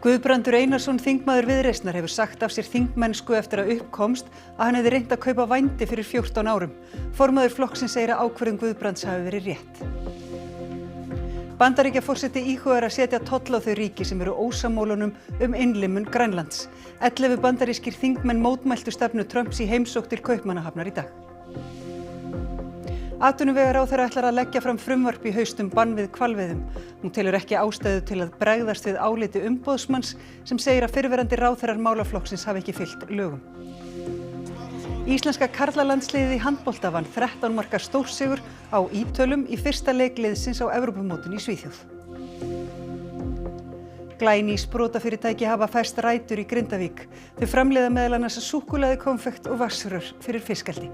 Guðbrandur Einarsson þingmaður Viðreisnar hefur sagt af sér þingmennsku eftir að upp komst að hann hefði reynt að kaupa vændi fyrir 14 árum. Formaður flokksins segir að ákvörðun Guðbrands hafi verið rétt. Bandaríkjaforseti íhugar að setja toll á þau ríki sem eru ósammála innlimun Grænlands. 11 bandarískir þingmenn mótmæltu stefnu Trumps í heimsókn til Kaupmannahafnar í dag. Atvinnuvegaráðherra ætlar að leggja fram frumvarp í haust bann við hvalveiðum. Hún telur ekki ástæðu til að bregðast við áliti umboðsmanns sem segir að fyrrverandi ráðherrar málaflokksins hafi ekki fylgt lögum. Íslenska karlalandsliðið í handbolta vann 13 marka stórsigur á Ítölum í fyrsta leik liðsins á Evrópumótinu í Svíþjóð. Glæný sprotafyrirtæki hafa fest rætur í Grindavík. Þau framleiða meðal annars súkkulaði, konfekt og vatnsrör fyrir fiskeldi.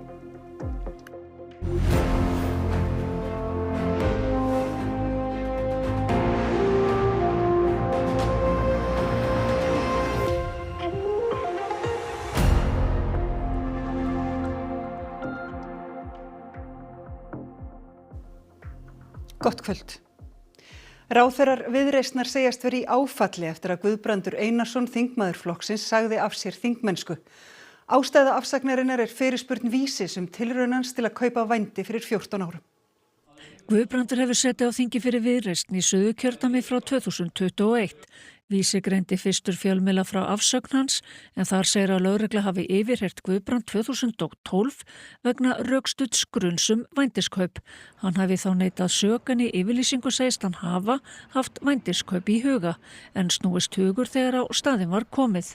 Gott kvöld. Ráðherrar Viðreisnar segjast vera í áfalli eftir að Guðbrandur Einarsson, þingmaður flokksins, sagði af sér þingmennsku. Ástæða afsagnarinnar fyrirspurn Vísis tilraun hans til að kaupa vændi fyrir 14 árum. Guðbrandur hefur setið á þingi fyrir Viðreisn í Suðurkjördæmi frá 2021. Vísi greindi fyrstur fjölmiðla frá afsögn hans en þar segir að lögregla hafi yfirheyrt Guðbrand 2012 vegna rökstudds gruns vændiskaup. Hann hafi þá neitað sök en í yfirlýsingu segist hann hafa haft vændiskaup í huga en snúist hugur þegar á staðinn var komið.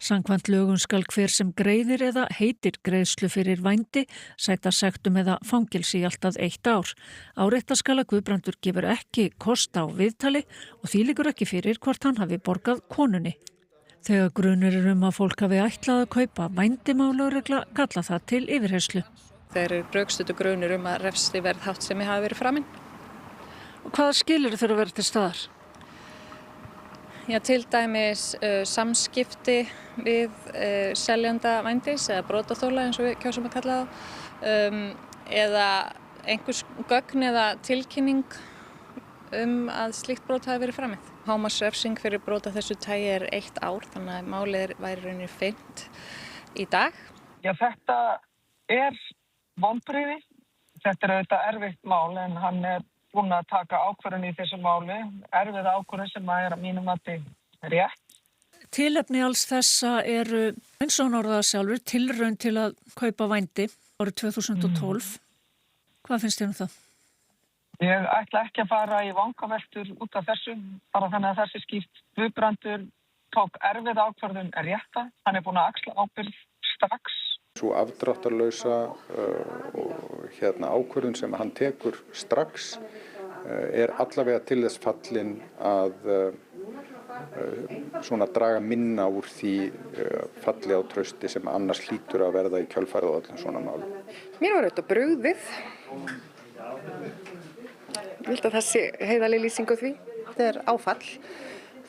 Samkvæmt lögum skal hver sem greiðir eða heitir greiðslu fyrir vændi sæta sektum eða fangelsi í allt að 1 ár. Árétta skal að Guðbrandur gefur ekki kost á viðtali og því liggur ekki fyrir hvort hann hafi borgað konunni. Þegar grunur að fólk hafi ætlað að kaupa vændi má lögregla kalla það til yfirheyrslu. Þeir eru rökstuddur grunur að refsiverð háttsemi hafi verið framin. Og hvaða skilyrði þurfa að vera til staðar? Já, til dæmis samskipti við seljanda vændis eða brotaþola eins og við kjósum að kalla það eða einhvers gögn eða tilkynning að slíkt brot hafi verið framið. Hámarksrefsing fyrir brot af þessu tagi 1 ár þannig að málið væri rauninni fyrnt í dag. Já, þetta vonbrigði. Þetta auðvitað erfitt mál en hann búinn að taka ákvörðun í þessu máli, erfið ákvörðun sem að mínum mati rétt. Tilefni alls þessa eru, eins og hann orðaði sjálfur, tilraun til að kaupa vændi árið 2012. Hvað finnst þér það? Ég ætla ekki að fara í vangaveltur út af þessu, bara þannig að þessi skýrt. Guðbrandur tók erfið ákvörðun rétta, hann búinn að axla ábyrgð strax. Sú afdráttarlausa ákvörðun sem hann tekur strax allavega til þess fallin að draga minna úr því falli á trausti sem annars hlýtur að verða í kjölfarið á öllum svona málum. Mér var auðvitað brugðið. Ég held að það sé heiðarleg lýsing á því. Þetta áfall.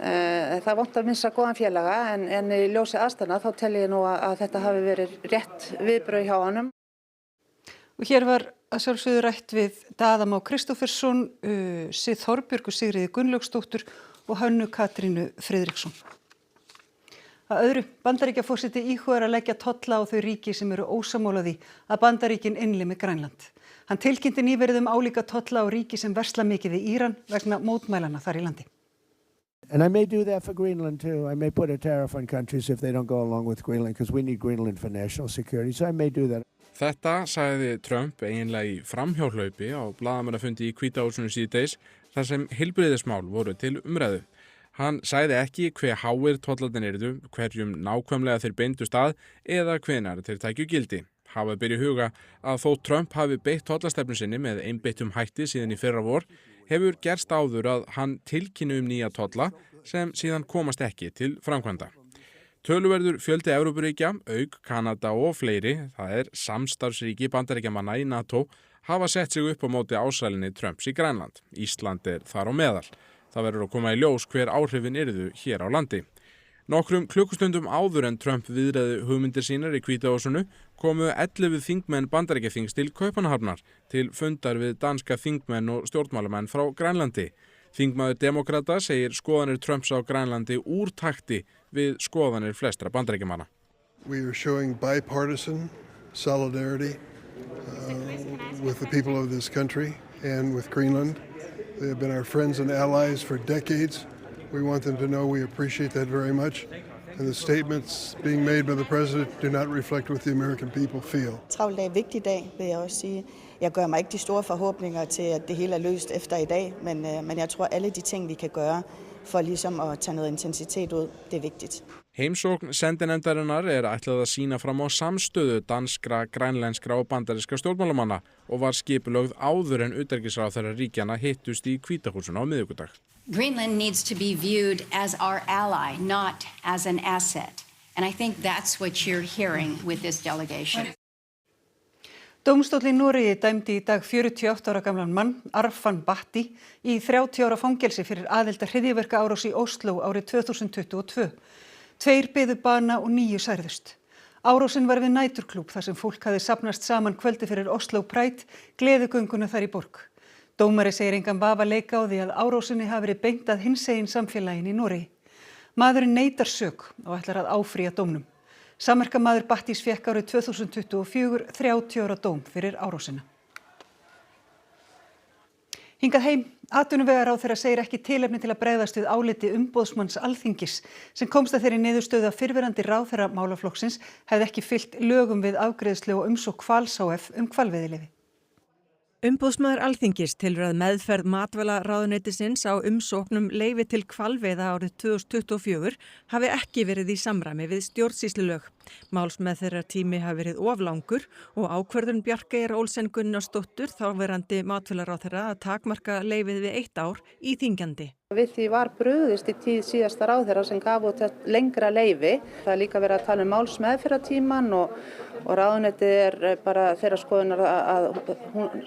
Það vantar minnst að góðan félaga en í ljósi aðstæðna þá tel ég nú að þetta hafi verið rétt viðbrögð hjá honum. Og hér var að sjálfsögðu rætt við Daða Má Kristófersson, Sif Þorbjörgu Sigríði Gunnlaugsdóttur og Hönnu Katrínu Friðriksson. Að öðru, Bandaríkjaforseti íhugar að leggja tolla á þau ríki sem eru ósammála því að Bandaríkin innlimi Grænland. Hann tilkynnti nýverið álíka tolla á ríki sem versla mikið við Íran vegna mótmælana þar í landi. And I may do that for Greenland too. I may put a tariff on countries if they don't go along with Greenland because we need Greenland for national security. So I may do that. Þetta sagði Trump eiginlega í framhjálplaupi á blaðamannafundi í Hvíta húsinu síðdegis þar sem heilbrigðismál voru til umræðu. Hann sagði ekki hve háir tollarnir yrðu, hverjum nákvæmlega þeir beindust að eða hvenær þeir tækju gildi. Hafa ber í huga að þó Trump hafi beitt tollastefnu sinni með einbeittum hætti síðan í fyrra vor, hefur gerst áður að hann tilkynni nýja tolla sem síðan komast ekki til framkvæmda. Töluverður fjöldi Evrópuríkja, auk Kanada og fleiri, það samstarfsríki Bandaríkjamanna í NATO, hafa sett sig upp á móti ásælinni Trumps í Grænland. Ísland þar á meðal. Það verður að koma í ljós hver áhrifin yrðu hér á landi. Nokkrum klukkustundum áður en Trump viðræði hugmyndir sínar í Hvíta húsinu komu 11 þingmenn Bandaríkjaþings til Kaupmannahafnar til fundar við danska þingmenn og stjórnmálamenn frá Grænlandi. Þingmaður demókrata segir skoðanir Trumps á Grænlandi úr takti við skoðanir flestra Bandaríkjamanna. We are showing bipartisan solidarity with the people of this country and with Greenland. They have been our friends and allies for decades. We want them to know we appreciate that very much. And the statements being made by the president do not reflect what the American people feel. Travl dag, vigtig dag, vil jeg også sige. Jeg gør mig ikke de store forhåbninger til, at det hele er løst efter i dag, men jeg tror, alle de ting, vi kan gøre for ligesom at tage noget intensitet ud, det er vigtigt. Heimsókn sendinefndarinnar ætlað að sýna fram á samstöðu danskra, grænlenskra og bandarískra stjórnmálamanna og var skipulögð áður en utanríkisráðherrar ríkjanna hittust í Hvíta húsinu á miðvikudag. Greenland needs to be viewed as our ally, not as an asset. And I think that's what you're hearing with this delegation. Dómstóll í Noregi dæmdi í dag 48 ára gamlan mann, Arfan Bhatti, í 30 ára fangelsi fyrir aðild að hryðjuverkaárás í Ósló árið 2022. 2 biðu bana og 9 særðust. Árásin var við næturklúbb þar sem fólk hafði safnast saman kvöldi fyrir Oslo Pride, gleðigönguna þar í borg. Dómari segir engan vafa leika á því að árásinni hafi verið beint að hinsegin samfélaginu í Noregi. Maðurinn neitar sök og ætlar að áfrýja dómnum. Samverkamaður Bhattis fékk árið 2024 30 ára dóm fyrir árásina. Hingað heim, atvinnuvegaráðherra segir ekki tilefni til að bregðast við áliti umboðsmanns Alþingis sem komst að þeirri niðurstöðu að fyrrverandi ráðherra málaflokksins hefði ekki fylgt lögum við afgreiðslu og umsókn Hvals hf. Hvalveiðileyfi. Umboðsmaður Alþingis telur að meðferð matvælaráðuneytisins á umsóknum leyfi til hvalveiða árið 2024 hafi ekki verið í samræmi við stjórnsýslulög. Málsmeðferðartími hafi verið of langur og ákvörðun Bjarkeyjar Olsen Gunnarsdóttur, þáverandi matvælaráðherra, að takmarka leyfið við 1 ár í þingjandi. Við því var brugðist í tíð síðasta ráðherra sem gaf út lengra leyfi. Það er líka verið að tala um málsmeðferðartíman og ráðuneytið bara þeirra skoðunar að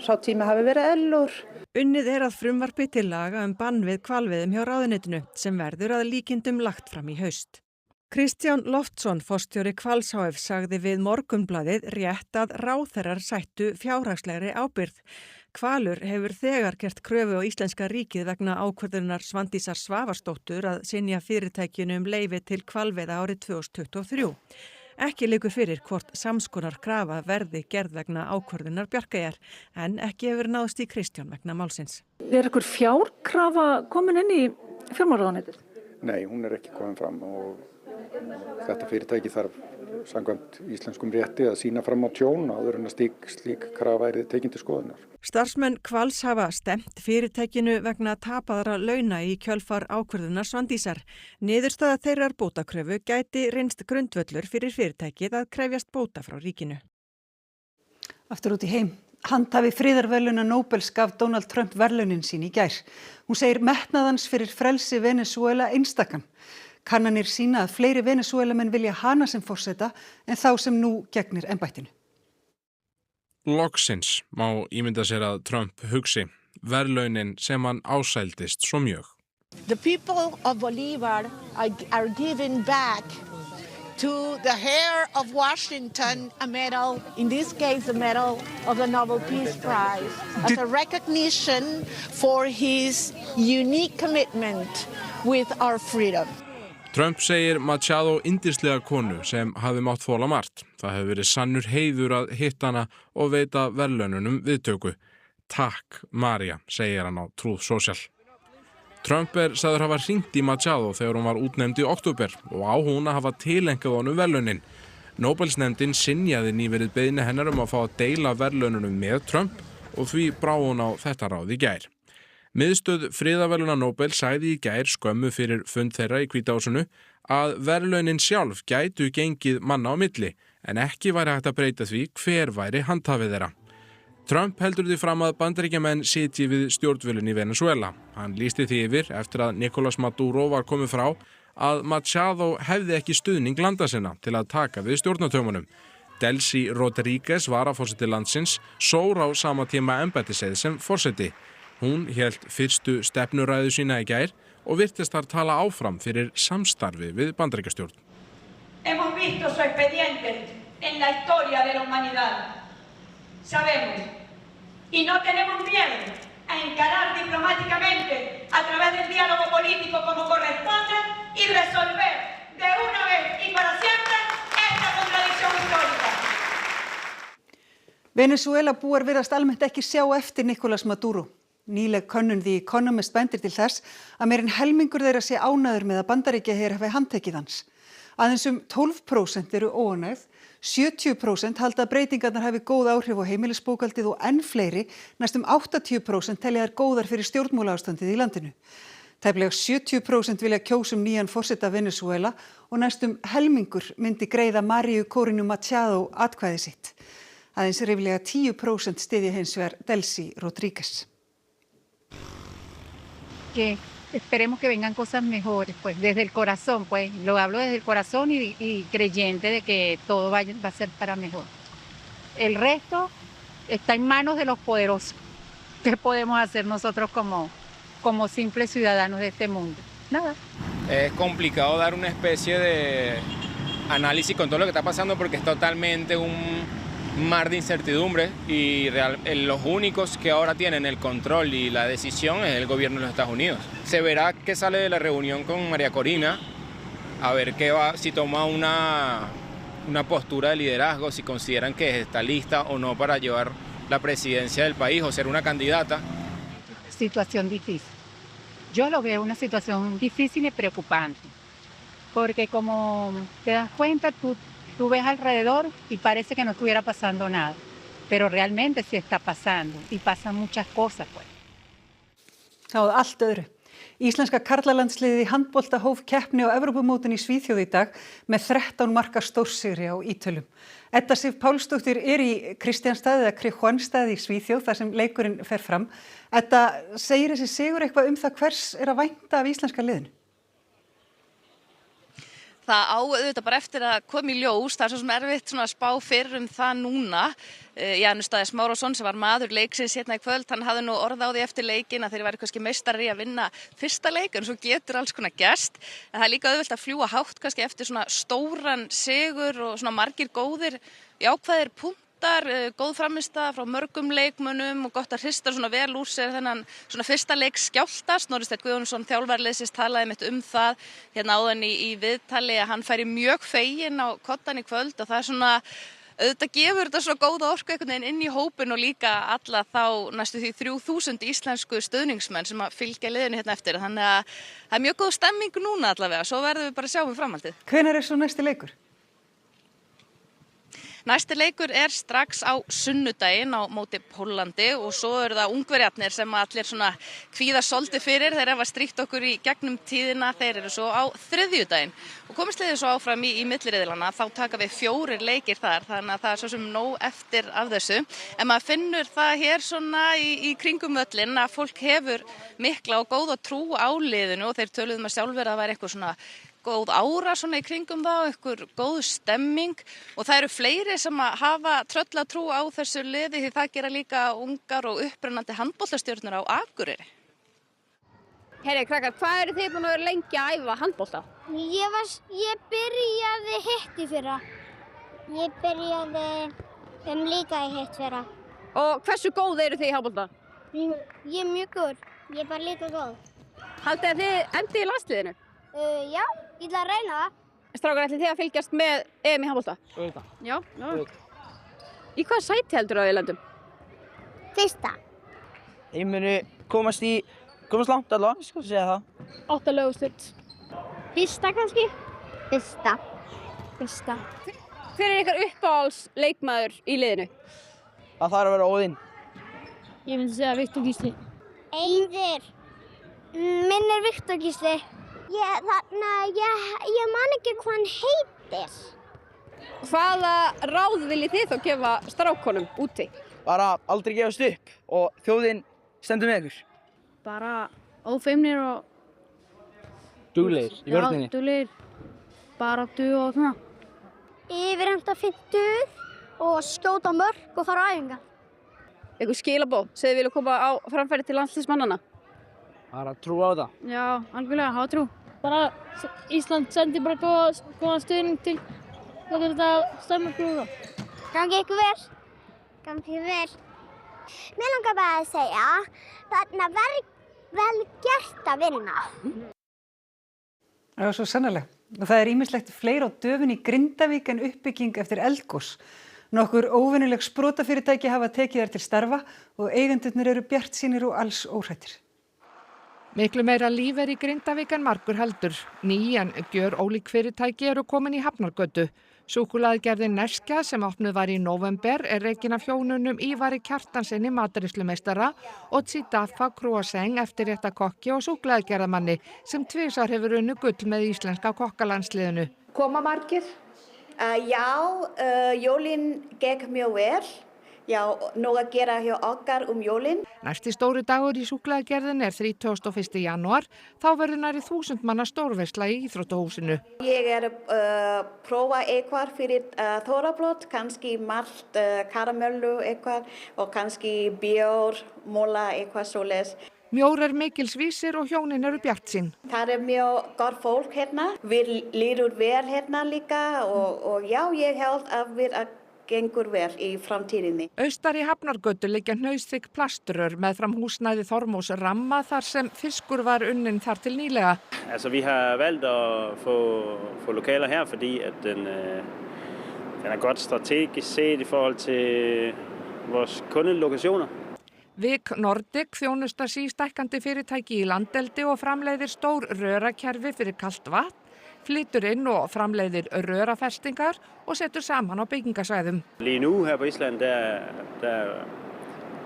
sá tími hafi verið eðlilegur. Unnið að frumvarpi til laga bann við hvalveiðum hjá ráðuneytinu sem verður að líkindum lagt fram í haust. Kristján Loftsson, forstjóri Hvals hf. Sagði við Morgunblaðið rétt að ráðherrar sættu fjárhagslegri ábyrgð. Hvalur hefur þegar gert kröfu á íslenska ríkið vegna ákvörðunar Svandísar Svavarsdóttur að synja fyrirtækinu leyfi til hvalveiða árið 2023. Ekki liggur fyrir hvort samskonar krafa verði gerð vegna ákvörðunar Bjarkeyjar, en ekki hefur náðst í Kristján vegna málsins. Er einhver fjárkrafa komin inn í fjármálaráðuneytið? Nei, hún ekki komin fram og þetta fyrirtæki þarf samkvæmt íslenskum rétti að sýna fram á tjón áður en að slík krafa tekin til skoðunar. Starfsmenn Hvals hafa stemt fyrirtækinu vegna tapaðra launa í kjölfar ákvörðunar Svandísar. Niðurstaða þeirrar bótakröfu gæti reynst grundvöllur fyrir fyrirtækið að krefjast bóta frá ríkinu. Aftur út í heim. Handhafi friðarverðlauna Nóbels gaf Donald Trump verðlaunin sín í gær. Hún segir metnaðans fyrir frelsi Venesúela einstakan. Kannanir sýna að fleiri Venesúelamenn vilja hana sem forseta en þá sem nú gegnir embættinu. Loksins má ímynda sér að Trump hugsi verðlaunin sem hann ásældist svo mjög. The people of Bolívar are giving back to the heir of Washington a medal, in this case a medal of the Nobel Peace Prize, as a recognition for his unique commitment with our freedom. Trump segir Machado yndislega konu sem hafi mátt þola margt. Það hefur verið sannur heiður að hitta hana og veita verðlaununum viðtöku. Takk, María, segir hann á Truth Social. Trump sagður hafa hringt í Machado þegar hún var útnefnd í október og á hún að hafa tileinkað honum verðlaunin. Nóbelsnefndin synjaði nýverið beiðni hennar að fá að deila verðlaununum með Trump og því brá hún á þetta ráð í gær. Miðstöð friðarverðlauna Nóbel sagði í gær skömmu fyrir fund þeirra í Hvíta húsinu að verðlaunin sjálf gætu gengið manna á milli en ekki væri hægt að breyta því hver væri handhafið þeirra. Trump heldur því fram að Bandaríkjamenn sitji við stjórnvölinn í Venezuela. Hann lýsti því yfir eftir að Nicolás Maduro var komið frá að Machado hefði ekki stuðning landa sinna til að taka við stjórnartaumunum. Delcy Rodríguez, varaforseti landsins, sór á sama tíma embættiseið sem forseti. Hún hélt fyrstu stefnuræðu sína í gær og virtist þar tala áfram fyrir samstarfi við Bandaríkjastjórn. Hemos visto su expediente en la historia de la humanidad. Sabemos y no tenemos miedo a encarar diplomáticamente a través Venezuela búar virðast almennt ekki sjá eftir Nicolás Maduro. Nýleg könnun The Economist bendir til þess að meira en helmingur þeirra sé ánægður með að Bandaríkjaher hafi handtekið hans. Aðeins 12% eru óánægð, 70% halda að breytingarnar hafi góð áhrif á heimilisbókhaldið og enn fleiri, næstum 80% telja þær góðar fyrir stjórnmálaástandið í landinu. Tæplega 70% vilja kjósa nýjan forseta Venezuela og næstum helmingur myndi greiða Mariu Corina Machado atkvæði sitt. Aðeins ríflega 10% styðja hins vegar Delcy Rodríguez. Que esperemos que vengan cosas mejores, pues desde el corazón, pues lo hablo desde el corazón y creyente de que todo va a ser para mejor. El resto está en manos de los poderosos. ¿Qué podemos hacer nosotros como simples ciudadanos de este mundo? Nada. Es complicado dar una especie de análisis con todo lo que está pasando porque es totalmente un mar de incertidumbre y los únicos que ahora tienen el control y la decisión es el gobierno de los Estados Unidos. Se verá qué sale de la reunión con María Corina, a ver si toma una postura de liderazgo, si consideran que está lista o no para llevar la presidencia del país o ser una candidata. Situación difícil. Yo lo veo una situación difícil y preocupante, porque como te das cuenta, tú ves alrededor y parece que no estuviera pasando nada, pero realmente sí está pasando y pasan muchas cosas, pues. Það var allt öðru. Íslenska karlalandsliðið í handbolta hóf keppni á Evrópumótinu í Svíþjóð í dag með 13 marka stórsigri á Ítölum. Edda Sif Pálsdóttir í Kristianstað eða Kristianstað í Svíþjóð þar sem leikurinn fer fram. Edda, segir þessi sigur eitthvað það hvers að vænta af íslenska liðinu? Það á auðvitað bara eftir að koma í ljós, það svo sem erfitt að spá fyrir það núna. Janus Daði Smárásson sem var maður leiksins hérna í kvöld, hann hafði nú orð á því eftir leikin að þeir væri kannski meistari að vinna fyrsta leik, en svo getur alls konar gerst. En það líka auðvelt að fljúga hátt kannski eftir svona stóran sigur og svona margir góðir jákvæðir punkt. Góð frammistaða frá mörgum leikmönnum og gott að hrista svona vel úr sér þennan svona fyrsta leik skjálfta. Snorri Steinn Guðjónsson þjálfaraliðsins talaði mitt það hérna áðan í viðtali að hann færi mjög feginn á koddan í kvöld og það svona auðvitað gefur þetta svo góða orku einhvern veginn inn í hópin og líka alla þá næstu því 3000 íslensku stuðningsmenn sem að fylgja liðinu hérna eftir. Þannig að það er mjög góð stemming núna allavega, svo verðum við bara að sjá framhaldið. Hvenær svo næsti leikur? Næsti leikur strax á sunnudaginn á móti Póllandi og svo það Ungverjarnir sem allir svona kvíða svolítið fyrir. Þeir hafa strítt okkur í gegnum tíðina, þeir eru svo á þriðjudaginn. Og komist liðið svo áfram í milliriðlana, þá taka við 4 leikir þar, þannig að það svo sem nóg eftir af þessu. En maður finnur það hér svona í kringum völlin að fólk hefur mikla og góða trú á liðinu og þeir töluðu að sjálfur að það væri eitthvað svona góð ára svona í kringum það, einhver góð stemming og það eru fleiri sem hafa tröllatrú á þessu liði því það gera líka ungar og upprennandi handboltastjörnur á Akureyri. Herri krakkar, hvað eru þið búin að vera lengi að æfa handbolta? Ég byrjaði hitt í fyrra. Ég byrjaði líka í hitt fyrra. Og hversu góð eru þið í handbolta? Ég er mjög góð. Ég er bara líka góð. Haldið að þið endið í landsliðinu? Já, ég ætla að reyna það. Strákar, ætlið þið að fylgjast með EM í handbolta? Já. Í hvaða sæti heldur að þið lendum? Fyrsta. Ég muni komast langt allavega, sko að segja það. 8 lögusturt. Fyrsta kannski? Fyrsta. Hver ykkar uppáhalds leikmaður í liðinu? Það þarf að vera Óðinn. Ég myndi segja Viktor Gísli. Eiður. Minn Viktor Gísli. Ég man ekki hvað hann heitir. Hvaða ráð viljið þið þá gefa strákonum úti? Bara aldrei gefast upp og þjóðin stendur með ykkur. Bara ófeimnir og duglegir í vörninni. Já, duglegir. Baráttu og svona. Yfirhenda 50 og skjóta mörk og fara á æfingar. Eitthvað skilaboð sem þið vilja koma á framfæri til landsliðsmannanna? Bara trú á það. Já, algjörlega, hafa trú. Bara Ísland sendi bara góða stuðning til þetta stemmingu. Gangi ykkur vel. Gangi vel. Mér langar bara að segja, þarna vel gert að vinna. Það var svo sannarlega. Og það ýmislegt fleira á döfinni í Grindavík en uppbygging eftir eldgos. Nokkur óvenjuleg sprotafyrirtæki hafa tekið þær til starfa og eigendurnir eru bjartsýnir og alls óhrættir. Miklu meira líf í Grindavík en margur heldur. Ný en gjörólík fyrirtæki eru komin í Hafnargötu. Súkkulaðigerðin Neskja sem opnuð var í nóvember er rekin af hjónunum Ívari Kjartansinni matreiðslumeistara og Tsidafa Kroaseng eftirréttakokki og súkkulaðigerðarmanni sem tvisvar hefur unnið gull með íslenska kokkalandsliðinu. Koma margir? Jólin gekk mjög vel. Já, nóg að gera hjá okkar jólin. Næsti stóri dagur í súkkulaðigerðinni er 31. janúar. Þá verður nærri 1000 manna stórveisla í íþróttahúsinu. Ég er prófa eitthvað fyrir þorrablót, kannski malt, karamellu eitthvað og kannski bjór, móla eitthvað svoleiðis. Mjór er mikils vísir og hjónin eru bjartsýn. Það er mjög gott fólk hérna. Við líður vel hérna líka og já, ég held að við gengur vel í framtíðinni. Austar í Hafnargötu liggja hnausþykk plaströr meðfram húsnæði Þormóðs Ramma þar sem fiskur var unnin þar til nýlega. Altså, vi har valgt at få lokaler her, fordi at den er godt strategisk set i forhold til vores kundelokationer. Vik Nordic þjónustar sístækkandi fyrirtæki í landeldi og framleiðir stór rörakerfi fyrir kalt vatn, flytur inn og framleiðir rörafestingar og setur saman á byggingasvæðum. Lige nu her på Island, der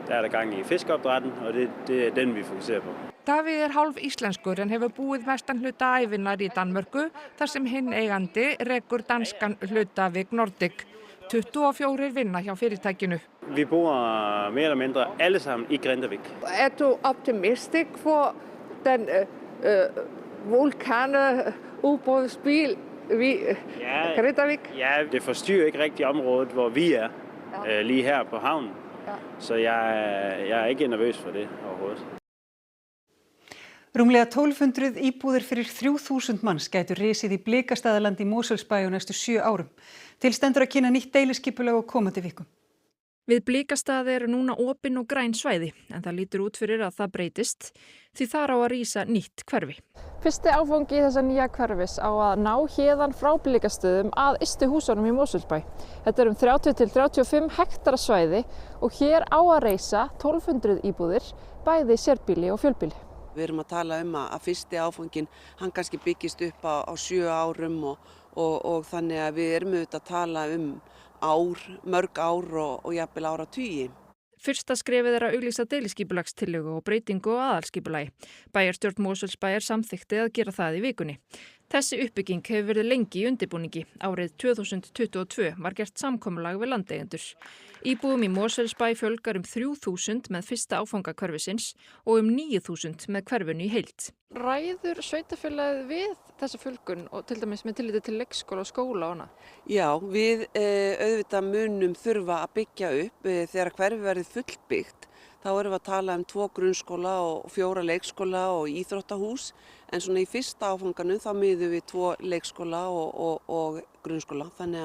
er gang í fiskeopdrætten og det er den vi fokuserer på. Davíð er hálf íslenskur en hefur búið mestan hluta ævinnar í Danmörku þar sem hinn eigandi rekur danskan hluta Vik Nordic. 24 vinna hjá fyrirtækinu. Vi bor mere eller mindre alle sammen i Grindavik. Er du optimistisk for den vulkanubådsbil ved Grindavik? Ja, det forstyrrer ikke rigtig området, hvor vi er, lige her på havnen. Så jeg er ikke nervøs for det overhovedet. Rúmlega 1200 íbúðir fyrir 3000 manns gætu risið í Blikastaðalandi í Mosfellsbæ á næstu 7 árum. Til stendur að kynna nýtt deiliskipulag á komandi vikum. Við Blikastaði eru núna opin og græn svæði en það lítur út fyrir að það breytist því þar á að rísa nýtt hverfi. Fyrsti áfangi þessa nýja hverfis á að ná héðan frá Blikastöðum að ystu húsunum í Mosfellsbæ. Þetta er 30 til 35 hektara svæði og hér á að reisa 1200 íbúðir, bæði sérbýli og fjölbýli. Við erum að tala að fyrsti áfangin, hann kannski byggist upp á 7 árum og þannig að við erum auðvitað að tala mörg ár og jafnvel áratugi. Fyrsta skrefið er að auglýsa deiliskipulagstillögu og breytingu á aðalskipulagi. Bæjarstjórn Mosfellsbæjar samþykkti að gera það í vikunni. Þessi uppbygging hefur verið lengi í undirbúningi. Árið 2022 var gert samkomulag við landeigendur. Íbúum í Mosfellsbæ fjölgar 3000 með fyrsta áfanga hverfisins og 9000 með hverfinu í heild. Ræður sveitarfélagið við þessa fjölgun og til dæmis með tilliti til leikskóla og skóla og hana? Já, við auðvitað munum þurfa að byggja upp þegar hverfi verið fullbyggt. Þá erum við að tala 2 grunnskóla og 4 leikskóla og íþróttahús. En svona í fyrsta áfanganum þá miðum við 2 leikskóla og grunnskóla. Þannig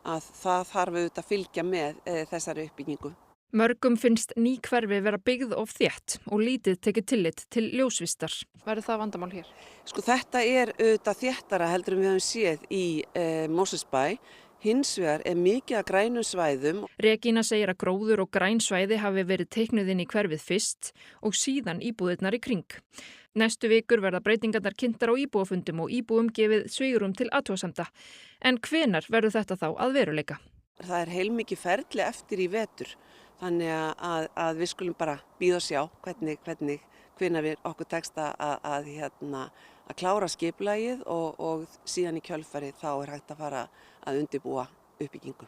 að það þarf auðvitað að fylgja með þessari uppbyggingu. Mörgum finnst ný hverfi vera byggð of þétt og lítið tekið tillit til ljósvistar. Verður það vandamál hér? Sko þetta er auðvitað þéttara heldur en við höfum séð í Mosfellsbæ. Hins vegar er mikið af grænum svæðum. Regína segir að gróður og græn svæði hafi verið teiknuð inn í hverfið fyrst og síðan íbúðirnar í kring. Næstu vikur verða breytingarnar kynntar á íbúafundum og íbúum gefið svigrúm til athugasemda. En hvenær verður þetta þá að veruleika? Það er heilmikið ferli eftir í vetur. Þannig að við skulum bara bíða og sjá hvenær við okkur tekst að klára skipulagið og síðan í kjölfarið þá er hægt að fara að undirbúa uppbyggingu.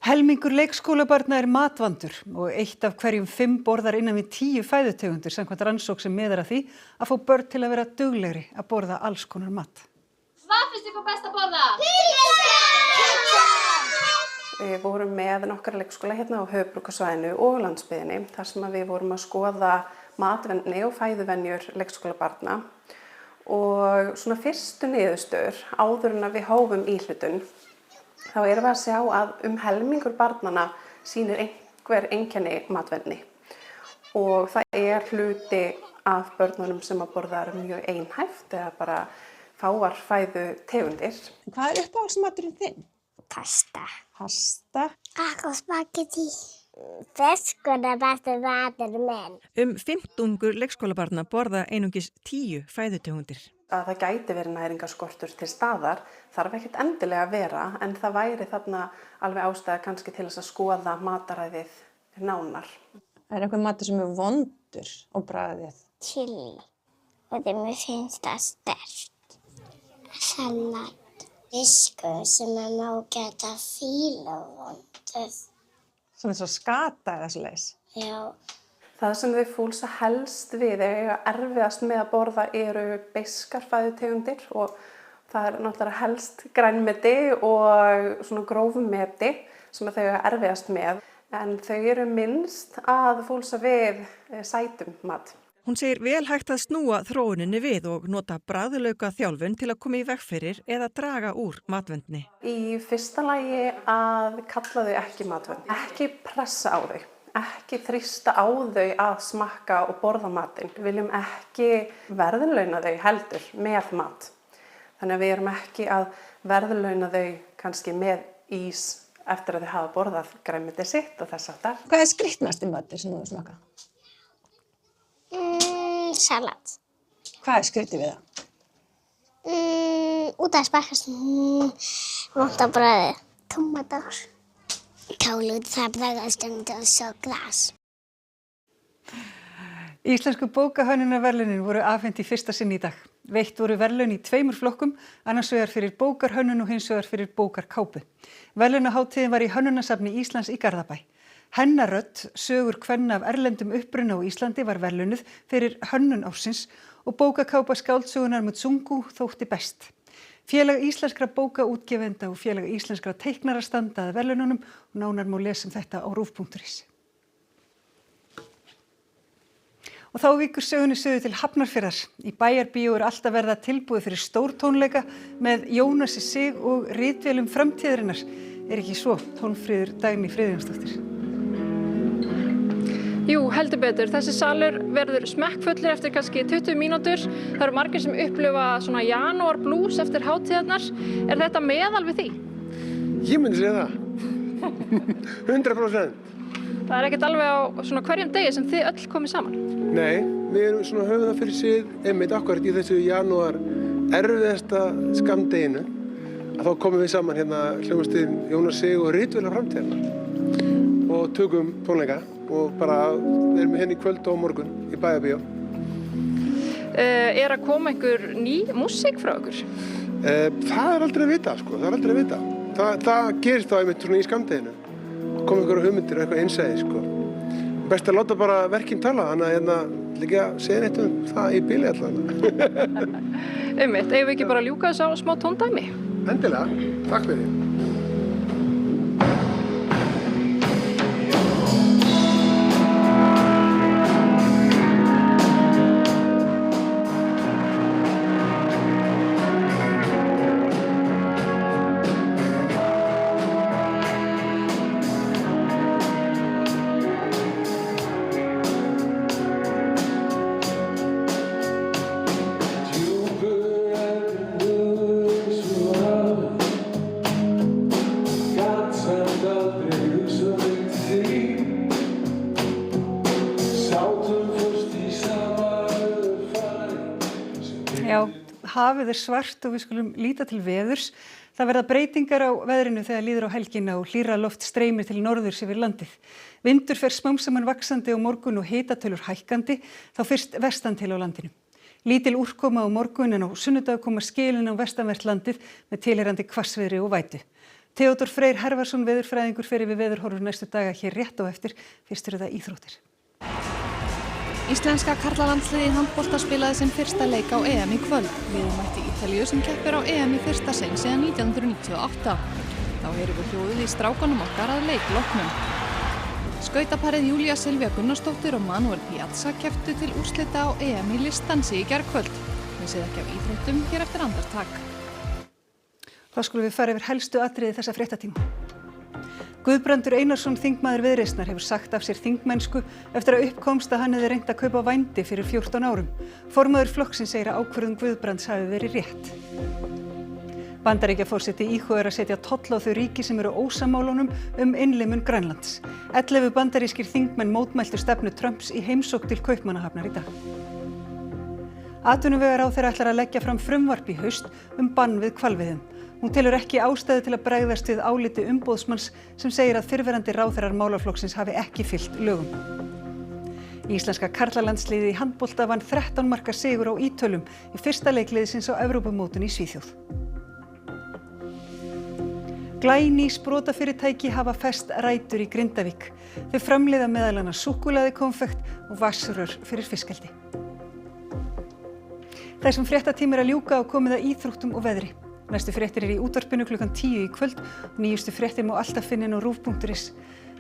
Helmingur leikskólabarna er matvandur og 1 af hverjum 5 borðar innan við 10 fæðutegundir samkvæmt rannsókn sem miðar að því að fá börn til að vera duglegri að borða alls konar mat. Hvað finnst ykkur best að borða? Við vorum með nokkra leikskóla hérna á höfuðborgarsvæðinu og landsbyggðinni þar sem við vorum að skoða matvenni og fæðuvenjur leikskólabarna og svona fyrstu niðurstöður áður en að við hófum íhlutun þá erum við að sjá að helmingur barnanna sýnir einhver einkenni matvenni og það er hluti af börnunum sem að borða mjög einhæft eða bara fáar fæðutegundir. Hvað er uppáhaldsmaturinn þinn? Pasta. Pasta. Spagetti. Fiskur besti matur minn. 15 leikskólabarna borða einungis 10 fæðutegundir. Að það gæti verið næringarskortur til staðar þarf ekkert endilega að vera, en það væri þarna alveg ástæða kannski til þess að skoða mataræðið nánar. Einhver matur sem vondur á bragðið? Chili. Og mér finnst það sterkt. Salat. Fiskur sem má geta fíluvondur. Svona eins og skata eða svoleiðis? Já. Það sem þau fúlsa helst við eiga erfiðast með að borða eru beiskar fæðutegundir og það er náttúrulega helst grænmeti og svona grófmeti sem þau eiga erfiðast með, en þau eru minnst að fúlsa við sætum mat. Hún segir vel hægt að snúa þróuninni við og nota bragðlauka þjálfun til að koma í veg fyrir eða draga úr matvendni. Í fyrsta lagi að kalla þau ekki matvend, ekki pressa á þau. Ekki þrýsta á þau að smakka og borða matinn. Við viljum ekki verðlauna þau heldur með mat. Þannig að við erum ekki að verðlauna þau kannski með ís eftir að þau hafa borðað grænmeti sitt og þess aftar. Hvað er skrítnasti matur sem þú smakað? Salat. Hvað er skrítið við það? Út að smakast vont á bragðið. Tómatar. Kálút, það bragðast og svo glas. Íslensku bókahönnunarverðlaunin voru afhent í fyrsta sinn í dag. Veitt voru verðlaun í 2 flokkum, annars vegar fyrir bókarhönnun og hins vegar fyrir bókarkápu. Verðlaunahátíðin var í Hönnunasafni Íslands í Garðabæ. Hennar rödd, sögur kvenna af erlendum uppruna á Íslandi var verðlaunuð fyrir hönnun ársins og bókakápa skáldsögunar Mutsungu þótti best. Félag íslenskra bókaútgefenda og Félag íslenskra teiknara standa að verðlaununum og nánar má lesa þetta á rúv.is. Og þá víkur sögunni sögu til Hafnarfjarðar. Í Bæjarbíó er alltaf verða tilbúið fyrir stórtónleika með Jónasi Sig og ritvélum framtíðarinnar. Er ekki svo, Hólmfríður Dagný Friðjónsdóttir? Jú, heldur betur. Þessi salur verður smekkfullur eftir kannski 20 mínútur. Það eru margir sem upplifa svona janúar blues eftir hátíðarnar. Er þetta meðal við því? Ég myndi segja það. 100%. Það er ekkert alveg á svona hverjum degi sem þið öll komið saman? Nei, við erum svona höfum það fyrir sig einmitt akkurat í þessu janúar erfiðasta skammdeginu að þá komum við saman hérna hljómsveitin Jónas Sig og Ritvélar framtíðarinnar og tökum tónleika og bara við erum hérna í kvöld og morgun í Bæjarbíó. Er að koma einhver ný músík frá ykkur? Það er aldrei að vita, sko, það er aldrei að vita. Það gerist þá einmitt svona í skammdeginu. Kom einhverja hugmyndir og eitthvað einsæði, sko. Best að láta bara verkin tala, þannig að hérna líka segja neitt það í bili allavega. Einmitt, eigum við ekki bara að ljúka þess á smá tóndæmi? Endilega, takk fyrir. Hafið er svart og við skulum líta til veðurs. Það verða breytingar á veðrinu þegar líður á helgina og hlýrra loft streymir til norðurs yfir landið. Vindur fer smám saman vaxandi á morgun og hitatölur hækkandi, þá fyrst vestan til á landinu. Lítil úrkoma á morgun en á sunnudag koma skilin á vestanvert landið með tilheyrandi hvassviðri og vætu. Theodór Freyr Hervarsson veðurfræðingur fer yfir veðurhorfur næstu daga hér rétt á eftir. Fyrst eru það íþróttir. Íslenska karlalandsliðið í handbolta spilaði sinn fyrsta leik á EM í kvöld. Liðið mætti Ítalíu sem keppir á EM í fyrsta sinn síðan 1998. Þá heyrum við hljóðið í strákunum okkar að leikloknum. Skautaparið Júlía Silvía Gunnarsdóttir og Manuel Piazza kepptu til úrslita á EM í listdansi í gærkvöld. Við séð ekki af íþróttum hér eftir andartak. Þá skulum við fara yfir helstu atriði þessa fréttatíma. Guðbrandur Einarsson þingmaður Viðreisnar hefur sagt af sér þingmennsku eftir að uppkomst að hann hefði reynt að kaupa vændi fyrir 14 árum. Formaður flokksins segir að ákvörðun Guðbrands hafi verið rétt. Bandaríkjaforseti íhugar að setja toll á þau ríki sem eru ósammála innlimun Grænlands. 11 bandarískir þingmenn mótmæltu stefnu Trumps í heimsókn til Kaupmannahafnar í dag. Atvinnuvegaráðherra ætlar að leggja fram frumvarp í haust bann við hvalveiðum. Hún telur ekki ástæðu til að bregðast við áliti umboðsmanns sem segir að fyrrverandi ráðherrar málaflokksins hafi ekki fylgt lögum. Íslenska karlalandsliðið í handbolta vann 13 marka sigur á Ítölum í fyrsta leik liðsins á Evrópumótinu í Svíþjóð. Glæný sprotafyrirtæki hafa fest rætur í Grindavík. Þau framleiða meðal annars súkkulaðikonfekt og vatnsrör fyrir fiskeldi. Þessum fréttatími að ljúka og komið að íþróttum og veðri. Næstu fréttir í útvarpinu klukkan 10 í kvöld og nýjustu fréttir má alltaf finna á rúv.is.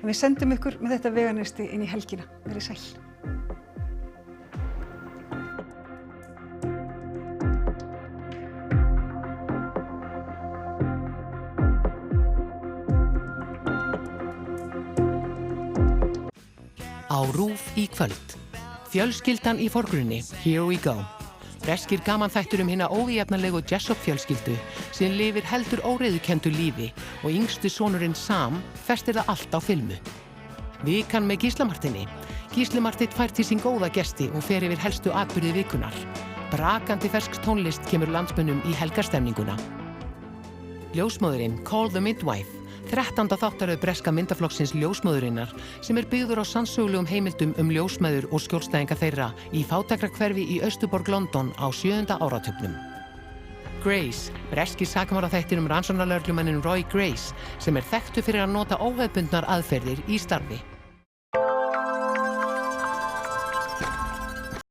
En við sendum ykkur með þetta veganesti inn í helgina. Verið sæl. Á RÚV í kvöld. Fjölskyldan í forgrunni, Here we go. Breskir gamanþættur hina ójafnalegu Jessop fjölskyldu sem lifir heldur óreiðukenndu lífi og yngstu sonurinn Sam festir það allt á filmu. Vikan með Gísla Marteini. Gísli Marteinn fær til sín góða gesti og fer yfir helstu atburði vikunnar. Brakandi fersk tónlist kemur landsmönnum í helgarstemninguna. Ljósmóðurinn Call the Midwife. 13. þáttaröð breska myndaflokksins Ljósmóðurinnar sem byggður á sannsögulegum heimildum ljósmæður og skjólstæðinga þeirra í fátækrahverfi í Austurborg London á 7. áratugnum. Grace, breski sakamálaþættir rannsóknarlögreglumanninum Roy Grace sem þekktur fyrir að nota óhefðbundnar aðferðir í starfi.